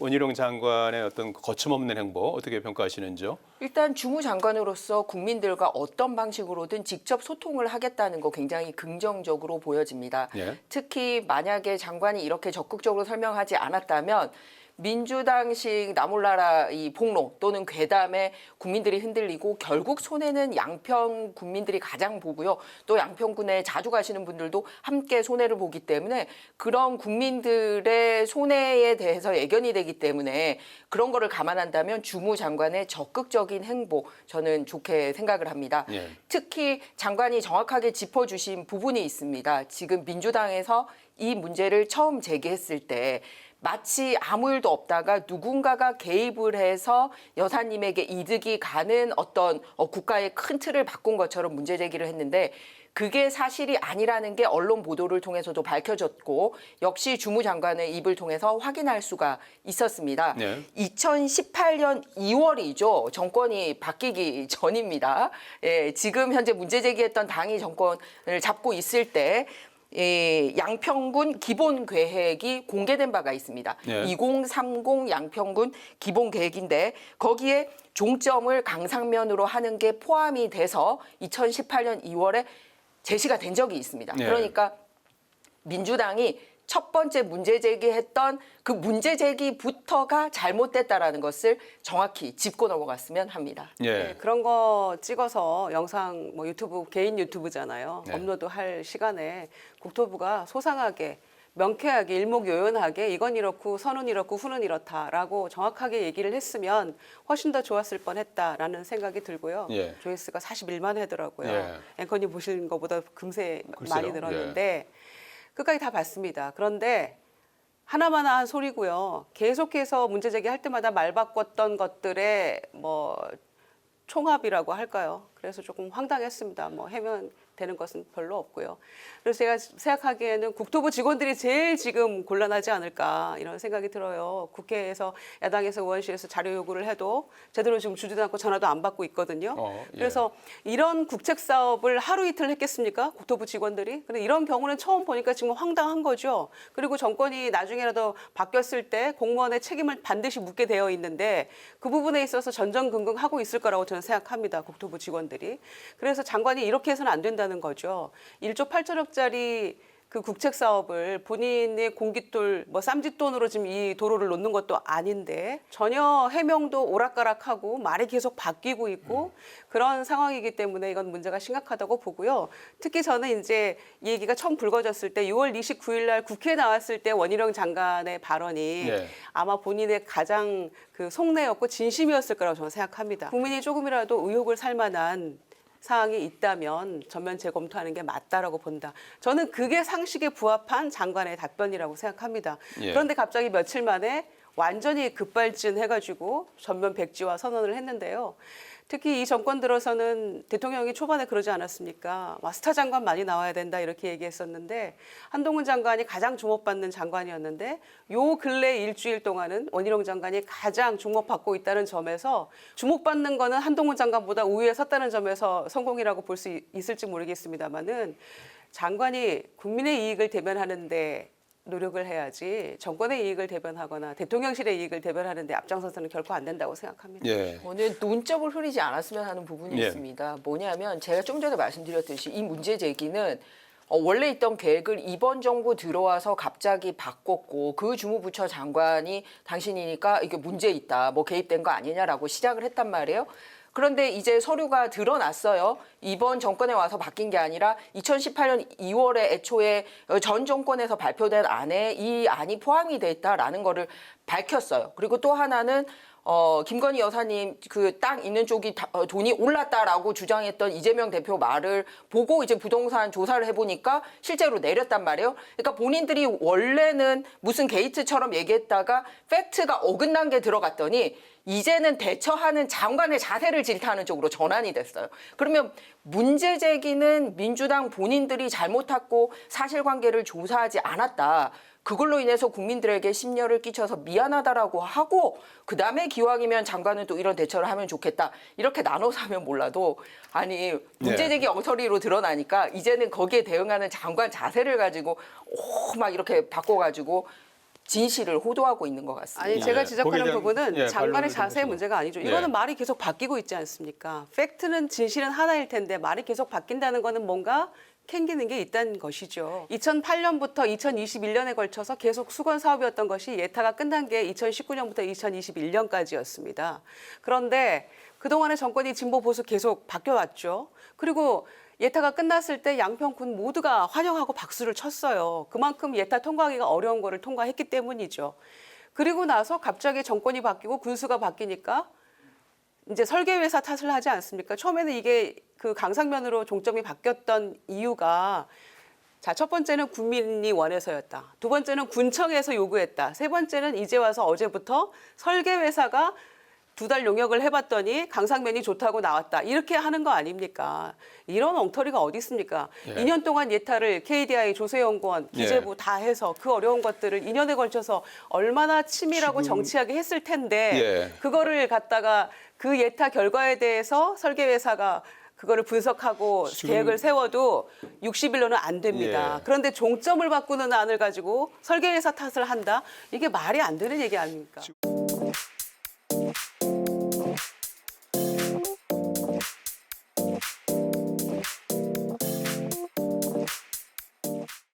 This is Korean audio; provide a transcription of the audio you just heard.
원희룡 장관의 어떤 거침없는 행보 어떻게 평가하시는지요? 일단 주무장관으로서 국민들과 어떤 방식으로든 직접 소통을 하겠다는 거 굉장히 긍정적으로 보여집니다. 예. 특히 만약에 장관이 이렇게 적극적으로 설명하지 않았다면 민주당식 나몰라라 이 폭로 또는 괴담에 국민들이 흔들리고 결국 손해는 양평 국민들이 가장 보고요. 또 양평군에 자주 가시는 분들도 함께 손해를 보기 때문에 그런 국민들의 손해에 대해서 예견이 되기 때문에 그런 거를 감안한다면 주무장관의 적극적인 행보 저는 좋게 생각을 합니다. 예. 특히 장관이 정확하게 짚어주신 부분이 있습니다. 지금 민주당에서 이 문제를 처음 제기했을 때 마치 아무 일도 없다가 누군가가 개입을 해서 여사님에게 이득이 가는 어떤 국가의 큰 틀을 바꾼 것처럼 문제 제기를 했는데 그게 사실이 아니라는 게 언론 보도를 통해서도 밝혀졌고 역시 주무장관의 입을 통해서 확인할 수가 있었습니다. 네. 2018년 2월이죠. 정권이 바뀌기 전입니다. 예, 지금 현재 문제 제기했던 당이 정권을 잡고 있을 때 양평군 기본 계획이 공개된 바가 있습니다. 네. 2030 양평군 기본 계획인데 거기에 종점을 강상면으로 하는 게 포함이 돼서 2018년 2월에 제시가 된 적이 있습니다. 네. 그러니까 민주당이 첫 번째 문제 제기했던 그 문제 제기부터가 잘못됐다라는 것을 정확히 짚고 넘어갔으면 합니다. 예. 네, 그런 거 찍어서 영상 뭐 유튜브 개인 유튜브잖아요. 네. 업로드할 시간에 국토부가 소상하게 명쾌하게 일목요연하게 이건 이렇고 선은 이렇고 후는 이렇다라고 정확하게 얘기를 했으면 훨씬 더 좋았을 뻔했다라는 생각이 들고요. 예. 조회수가 41만 회더라고요. 예. 앵커님 보시는 것보다 금세 글쎄요. 많이 늘었는데 끝까지 다 봤습니다. 그런데 하나마나한 소리고요. 계속해서 문제 제기할 때마다 말 바꿨던 것들의 뭐 총합이라고 할까요? 그래서 조금 황당했습니다. 뭐 해명되는 것은 별로 없고요. 그래서 제가 생각하기에는 국토부 직원들이 제일 지금 곤란하지 않을까 이런 생각이 들어요. 국회에서 야당에서 의원실에서 자료 요구를 해도 제대로 지금 주지도 않고 전화도 안 받고 있거든요. 예. 그래서 이런 국책 사업을 하루 이틀 했겠습니까? 국토부 직원들이. 근데 이런 경우는 처음 보니까 지금 황당한 거죠. 그리고 정권이 나중에라도 바뀌었을 때 공무원의 책임을 반드시 묻게 되어 있는데 그 부분에 있어서 전전긍긍하고 있을 거라고 저는 생각합니다. 국토부 직원들이. 그래서 장관이 이렇게 해서는 안 된다는 거죠. 1조 8천억짜리 그 국책 사업을 본인의 공깃돌, 뭐 쌈짓돈으로 지금 이 도로를 놓는 것도 아닌데 전혀 해명도 오락가락하고 말이 계속 바뀌고 있고 그런 상황이기 때문에 이건 문제가 심각하다고 보고요. 특히 저는 이제 이 얘기가 처음 불거졌을 때 6월 29일 날 국회에 나왔을 때 원희룡 장관의 발언이 예. 아마 본인의 가장 그 속내였고 진심이었을 거라고 저는 생각합니다. 국민이 조금이라도 의혹을 살 만한 사항이 있다면 전면 재검토하는 게 맞다라고 본다. 저는 그게 상식에 부합한 장관의 답변이라고 생각합니다. 예. 그런데 갑자기 며칠 만에 완전히 급발진해가지고 전면 백지화 선언을 했는데요. 특히 이 정권 들어서는 대통령이 초반에 그러지 않았습니까? 스타 장관 많이 나와야 된다 이렇게 얘기했었는데 한동훈 장관이 가장 주목받는 장관이었는데 요 근래 일주일 동안은 원희룡 장관이 가장 주목받고 있다는 점에서 주목받는 거는 한동훈 장관보다 우위에 섰다는 점에서 성공이라고 볼 수 있을지 모르겠습니다만은 장관이 국민의 이익을 대변하는데 노력을 해야지 정권의 이익을 대변하거나 대통령실의 이익을 대변하는데 앞장서서는 결코 안 된다고 생각합니다. 예. 오늘 논점을 흐리지 않았으면 하는 부분이 예. 있습니다. 뭐냐면 제가 좀 전에 말씀드렸듯이 이 문제 제기는 원래 있던 계획을 이번 정부 들어와서 갑자기 바꿨고 그 주무부처 장관이 당신이니까 이게 문제 있다, 뭐 개입된 거 아니냐라고 시작을 했단 말이에요. 그런데 이제 서류가 드러났어요. 이번 정권에 와서 바뀐 게 아니라 2018년 2월에 애초에 전 정권에서 발표된 안에 이 안이 포함이 돼 있다라는 거를 밝혔어요. 그리고 또 하나는 김건희 여사님 그 땅 있는 쪽이 돈이 올랐다라고 주장했던 이재명 대표 말을 보고 이제 부동산 조사를 해보니까 실제로 내렸단 말이에요. 그러니까 본인들이 원래는 무슨 게이트처럼 얘기했다가 팩트가 어긋난 게 들어갔더니 이제는 대처하는 장관의 자세를 질타하는 쪽으로 전환이 됐어요. 그러면 문제 제기는 민주당 본인들이 잘못했고 사실관계를 조사하지 않았다. 그걸로 인해서 국민들에게 심려를 끼쳐서 미안하다라고 하고 그다음에 기왕이면 장관은 또 이런 대처를 하면 좋겠다. 이렇게 나눠서 하면 몰라도 아니 문제제기 엉터리로 드러나니까 이제는 거기에 대응하는 장관 자세를 가지고 막 이렇게 바꿔가지고 진실을 호도하고 있는 것 같습니다. 아니 제가 예. 지적하는 거기에 대한, 부분은 예, 장관의 반론을 좀 자세의 해주시죠. 문제가 아니죠. 예. 이거는 말이 계속 바뀌고 있지 않습니까? 팩트는 진실은 하나일 텐데 말이 계속 바뀐다는 거는 뭔가 캥기는 게 있다는 것이죠. 2008년부터 2021년에 걸쳐서 계속 수건 사업이었던 것이 예타가 끝난 게 2019년부터 2021년까지였습니다. 그런데 그동안의 정권이 진보 보수 계속 바뀌어왔죠. 그리고 예타가 끝났을 때 양평군 모두가 환영하고 박수를 쳤어요. 그만큼 예타 통과하기가 어려운 거를 통과했기 때문이죠. 그리고 나서 갑자기 정권이 바뀌고 군수가 바뀌니까 이제 설계회사 탓을 하지 않습니까? 처음에는 이게 그 강상면으로 종점이 바뀌었던 이유가 자, 첫 번째는 국민이 원해서였다. 두 번째는 군청에서 요구했다. 세 번째는 이제 와서 어제부터 설계회사가 2달 용역을 해봤더니 강상면이 좋다고 나왔다. 이렇게 하는 거 아닙니까? 이런 엉터리가 어디 있습니까? 예. 2년 동안 예타를 KDI, 조세연구원, 기재부 예. 다 해서 그 어려운 것들을 2년에 걸쳐서 얼마나 치밀하고 지금- 정치하게 했을 텐데 예. 그거를 갖다가 그 예타 결과에 대해서 설계회사가 그거를 분석하고 지금- 계획을 세워도 60일로는 안 됩니다. 예. 그런데 종점을 바꾸는 안을 가지고 설계회사 탓을 한다? 이게 말이 안 되는 얘기 아닙니까?